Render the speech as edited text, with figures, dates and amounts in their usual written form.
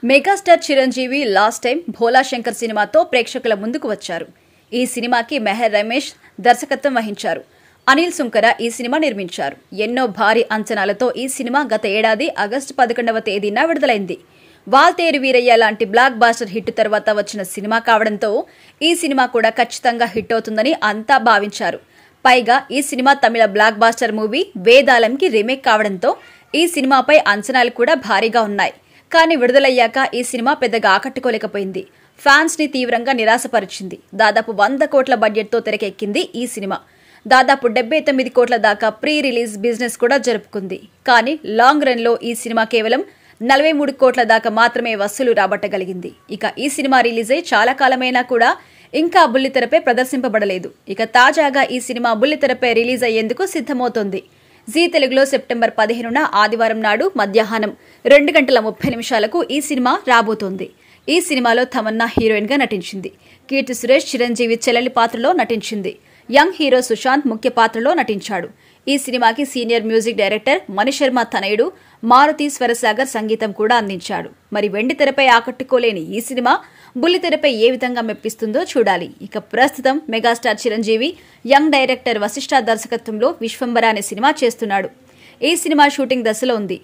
Megastar Chiranjeevi last time Bhola Shankar సినిమాతో ప్రేక్షకుల ముందుకు వచ్చారు. ఈ సినిమాకి మెహర్ రమేష్ దర్శకత్వం వహించారు. అనిల్ సుంకర ఈ సినిమా నిర్మించారు. ఎన్నో భారీ అంచనాలతో ఈ సినిమా గత ఏడాది ఆగస్టు 11వ తేదీన విడుదలైంది. వాల్తేరు వీరయ్య లాంటి బ్లాక్ బాస్టర్ హిట్ తర్వాత వచ్చిన సినిమా కావడంతో ఈ సినిమా కూడా ఖచ్చితంగా హిట్ అవుతుందని అంతా భావించారు. పైగా ఈ సినిమా తమిళ బ్లాక్ బాస్టర్ మూవీ వేదాలంకి రీమేక్ కావడంతో ఈ సినిమాపై అంచనాలు కూడా భారీగా ఉన్నాయి. కానీ విడుదలయ్యాక ఈ సినిమా పెద్దగా ఆకట్టుకోలేకపోయింది. ఫ్యాన్స్ ని తీవ్రంగా నిరాశపరిచింది. దాదాపు 100 కోట్ల బడ్జెట్తో తెరకెక్కింది ఈ సినిమా. దాదాపు 79 కోట్ల దాకా ప్రీ రిలీజ్ బిజినెస్ కూడా జరుపుకుంది. కానీ లాంగ్ రన్ లో ఈ సినిమా కేవలం 43 కోట్ల దాకా మాత్రమే వసూలు రాబట్టగలిగింది. ఇక ఈ సినిమా రిలీజ్ అయి చాలా కాలమైనా కూడా ఇంకా బుల్లితెరపై ప్రదర్శింపబడలేదు. ఇక తాజాగా ఈ సినిమా బుల్లితెరపై రిలీజ్ అయ్యేందుకు సిద్ధమవుతోంది. జీ తెలుగులో సెప్టెంబర్ 15న ఆదివారం నాడు మధ్యాహ్నం 2:30 ఈ సినిమా రాబోతోంది. ఈ సినిమాలో తమన్నా హీరోయిన్ గా నటించింది. కీర్తి సురేష్ చిరంజీవి చెల్లెలి పాత్రలో నటించింది. యంగ్ హీరో సుశాంత్ ముఖ్య పాత్రలో నటించాడు. ఈ సినిమాకి సీనియర్ మ్యూజిక్ డైరెక్టర్ మణిశర్మ తనయుడు మారుతి స్వరసాగర్ సంగీతం కూడా అందించాడు. మరి వెండితెరపై ఆకట్టుకోలేని ఈ సినిమా బుల్లితెరపై ఏ విధంగా మెప్పిస్తుందో చూడాలి. ఇక ప్రస్తుతం megastar Chiranjeevi young director Vassishta దర్శకత్వంలో విశ్వంబర అనే సినిమా చేస్తున్నాడు. ఈ సినిమా షూటింగ్ దశలో ఉంది.